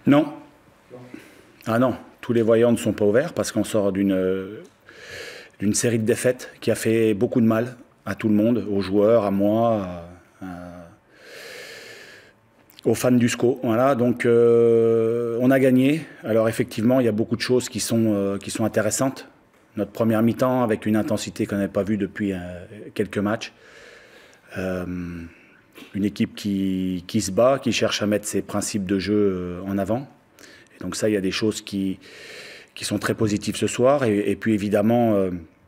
Non. Non. Ah non, tous les voyants ne sont pas ouverts parce qu'on sort d'une série de défaites qui a fait beaucoup de mal à tout le monde, aux joueurs, à moi, aux fans du SCO. Voilà, donc on a gagné. Alors effectivement, il y a beaucoup de choses qui sont intéressantes. Notre première mi-temps avec une intensité qu'on n'avait pas vue depuis quelques matchs. Euh, une équipe qui se bat, qui cherche à mettre ses principes de jeu en avant. Et donc ça, il y a des choses qui sont très positives ce soir. Et puis évidemment,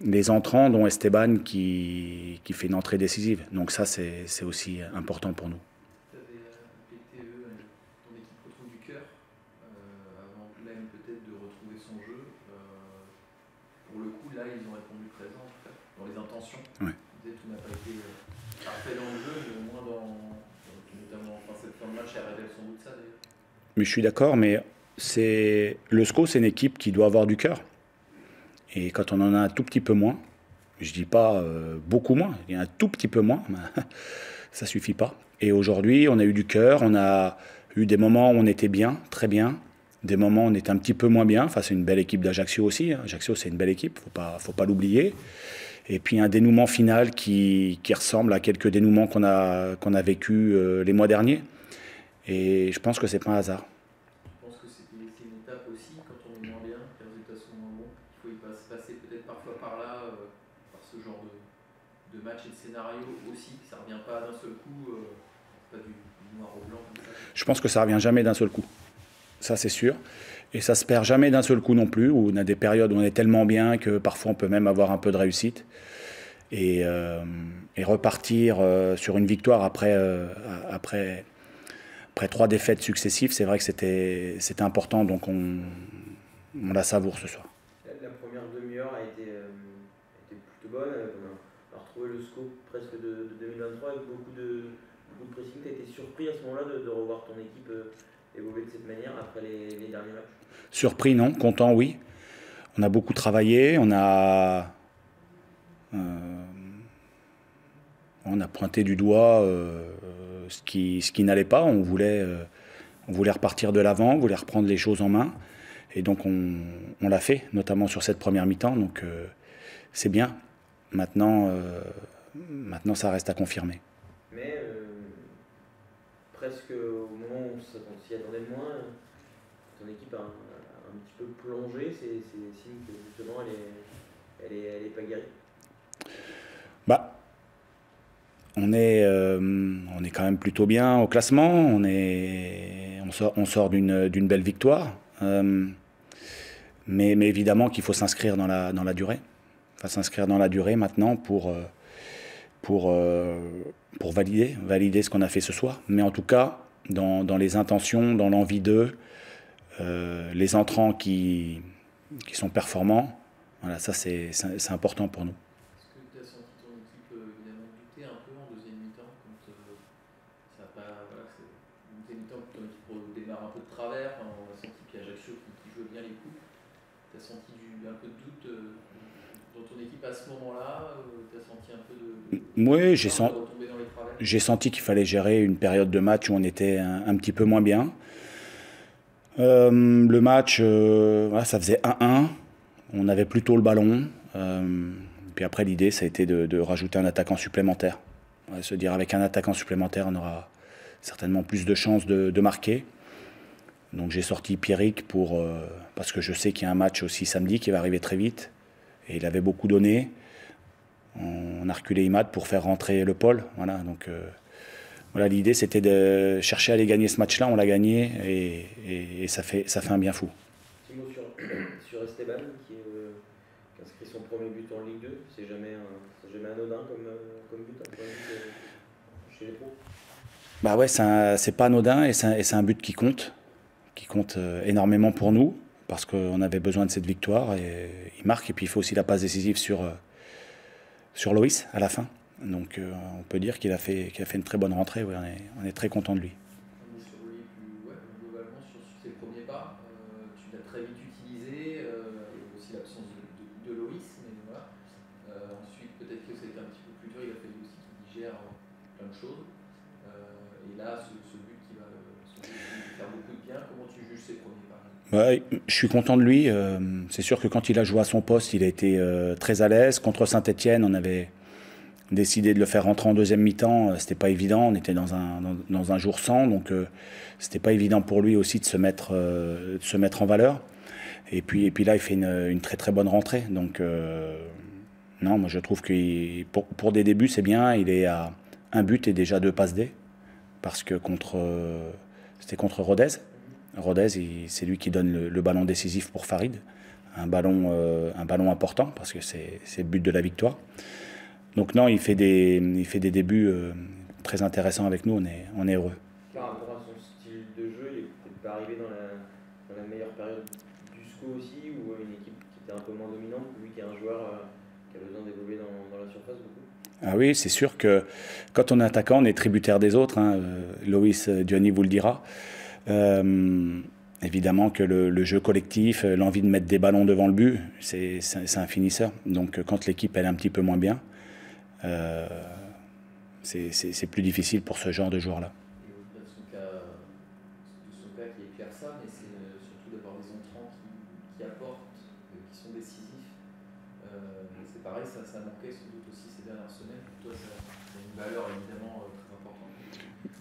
les entrants, dont Esteban qui fait une entrée décisive. Donc ça, c'est aussi important pour nous. Tu avais été ton équipe retrouve du cœur, avant même peut-être de retrouver son jeu. Pour le coup, là, ils ont répondu présent, en tout cas, dans les intentions. Ouais. Tout n'a pas été parfait dans le jeu, mais au moins notamment enfin, cette fin de match, elle révèle sans doute ça d'ailleurs. Mais je suis d'accord, mais le SCO, c'est une équipe qui doit avoir du cœur. Et quand on en a un tout petit peu moins, je dis pas beaucoup moins, il y a un tout petit peu moins, ça suffit pas. Et aujourd'hui, on a eu du cœur, on a eu des moments où on était bien, très bien, des moments où on était un petit peu moins bien, face à une belle équipe d'Ajaccio aussi. Ajaccio, c'est une belle équipe, faut pas l'oublier. Et puis un dénouement final qui ressemble à quelques dénouements qu'on a vécu les mois derniers. Et je pense que c'est pas un hasard. Je pense que c'est une étape aussi, quand on est moins bien, que les résultats sont moins bons. Il faut y passer peut-être parfois par là, par ce genre de match et de scénario aussi. Ça ne revient pas d'un seul coup, c'est pas du noir au blanc comme ça. Je pense que ça revient jamais d'un seul coup. Ça, c'est sûr. Et ça se perd jamais d'un seul coup non plus, où on a des périodes où on est tellement bien que parfois on peut même avoir un peu de réussite. Et repartir sur une victoire après 3 défaites successives, c'est vrai que c'était important, donc on la savoure ce soir. La première demi-heure a été plutôt bonne. On a retrouvé le scope presque de 2023 avec beaucoup de pressing. Tu as été surpris à ce moment-là de revoir ton équipe évoluer de cette manière après les derniers matchs? Surpris, non. Content, oui. On a beaucoup travaillé, on a pointé du doigt ce qui n'allait pas. On voulait repartir de l'avant, on voulait reprendre les choses en main. Et donc on l'a fait, notamment sur cette première mi-temps. Donc c'est bien. Maintenant, ça reste à confirmer. Mais presque au moment où on s'y attendait le moins, ton équipe a un petit peu plongé. C'est signe que justement elle est pas guérie. Bah, on est quand même plutôt bien au classement. On sort d'une belle victoire. Mais évidemment qu'il faut s'inscrire dans la durée. Il faut s'inscrire dans la durée maintenant pour valider ce qu'on a fait ce soir. Mais en tout cas, dans les intentions, dans l'envie d'eux, les entrants qui sont performants, voilà, ça c'est important pour nous. Est-ce que tu as senti ton équipe évidemment douter un peu en deuxième mi-temps quand ça n'a pas. Voilà, en deuxième mi-temps, quand ton équipe démarre un peu de travers, enfin, on a senti qu'Ajaccio qui jouait bien les coups. Tu as senti un peu de doute dans ton équipe à ce moment-là? Tu as senti un peu Oui, de retomber dans les travers? j'ai senti qu'il fallait gérer une période de match où on était un petit peu moins bien. Le match, voilà, ça faisait 1-1. On avait plutôt le ballon. Puis après, l'idée, ça a été de rajouter un attaquant supplémentaire. On va se dire, avec un attaquant supplémentaire, on aura certainement plus de chances de marquer. Donc j'ai sorti Pierrick parce que je sais qu'il y a un match aussi samedi qui va arriver très vite. Et il avait beaucoup donné. On a reculé Imad pour faire rentrer le Paul. Voilà, donc voilà, l'idée c'était de chercher à aller gagner ce match-là. On l'a gagné et ça fait un bien fou. Petit mot sur Esteban qui inscrit son premier but en Ligue 2. C'est jamais anodin comme but chez les pros. Bah ouais, c'est pas anodin et c'est un but qui compte énormément pour nous parce qu'on avait besoin de cette victoire et il marque et puis il faut aussi la passe décisive sur Loïs à la fin. Donc on peut dire qu'il a fait une très bonne rentrée. Ouais, on est très content de lui. Un mot sur lui, globalement sur ses premiers pas. Tu l'as très vite utilisé, et aussi l'absence de Loïs, mais voilà. Ensuite, peut-être que c'était un petit peu plus dur, il a fallu aussi qu'il digère plein de choses. Et là, ce but qui va faire beaucoup de bien, bien. Comment tu juges ses premiers paris? Ouais, je suis content de lui. C'est sûr que quand il a joué à son poste, il a été très à l'aise. Contre Saint-Etienne, on avait décidé de le faire rentrer en deuxième mi-temps. C'était pas évident. On était dans un jour sans, donc c'était pas évident pour lui aussi de se mettre en valeur. Et puis là, il fait une très très bonne rentrée. Donc non, moi je trouve que pour des débuts, c'est bien. Il est à un but et déjà 2 passes D. Parce que c'était contre Rodez. Rodez, c'est lui qui donne le ballon décisif pour Farid. Un ballon important, parce que c'est le but de la victoire. Donc non, il fait des débuts très intéressants avec nous, on est heureux. Par rapport à son style de jeu, il n'est peut-être pas arrivé dans la meilleure période du SCO aussi, ou une équipe qui était un peu moins dominante, lui qui est un joueur qui a besoin d'évoluer dans la surface beaucoup. Ah oui, c'est sûr que quand on est attaquant, on est tributaire des autres. Hein. Loïs Diony vous le dira. Évidemment que le jeu collectif, l'envie de mettre des ballons devant le but, c'est un finisseur. Donc quand l'équipe elle est un petit peu moins bien, c'est plus difficile pour ce genre de joueur-là. De son cas qui éclaire ça, mais c'est surtout d'avoir des entrants qui apportent, qui sont décisifs. C'est pareil, ça manquait sans doute aussi ces dernières semaines. Pour toi, c'est une valeur évidemment très importante.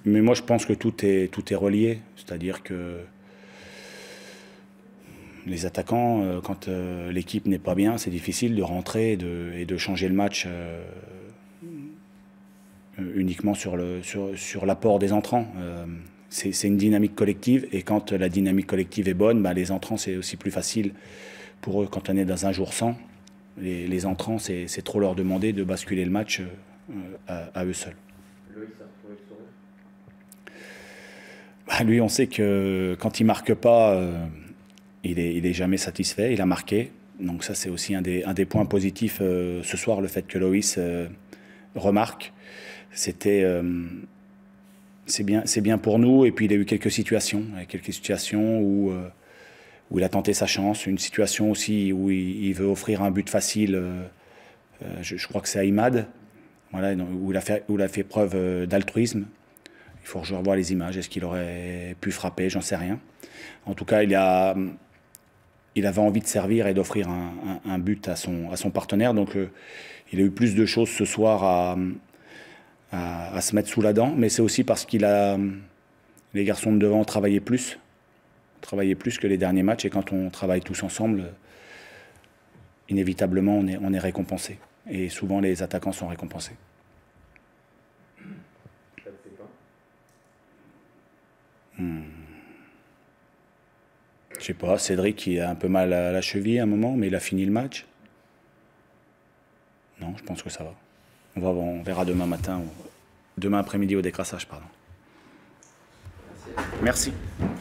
Mais moi, je pense que tout est relié. C'est-à-dire que les attaquants, quand l'équipe n'est pas bien, c'est difficile de rentrer et de changer le match uniquement sur l'apport des entrants. C'est une dynamique collective, et quand la dynamique collective est bonne, les entrants, c'est aussi plus facile pour eux. Quand on est dans un jour sans, les entrants, c'est trop leur demander de basculer le match à eux seuls. Loïs a retrouvé le sourire. Lui, on sait que quand il marque pas, il est jamais satisfait. Il a marqué, donc ça c'est aussi un des points positifs ce soir, le fait que Loïs remarque. C'est bien pour nous. Et puis il a eu quelques situations où il a tenté sa chance. Une situation aussi où il veut offrir un but facile. Je crois que c'est à Imad, voilà, où il a fait preuve d'altruisme. Il faut revoir les images. Est-ce qu'il aurait pu frapper? J'en sais rien. En tout cas, il avait envie de servir et d'offrir un but à son partenaire. Donc il a eu plus de choses ce soir à se mettre sous la dent. Mais c'est aussi parce les garçons de devant travaillaient plus que les derniers matchs. Et quand on travaille tous ensemble, inévitablement, on est récompensé. Et souvent, les attaquants sont récompensés. Je sais pas, Cédric qui a un peu mal à la cheville à un moment, mais il a fini le match. Non, je pense que ça va. On verra demain matin, demain après-midi au décrassage, pardon. Merci. Merci.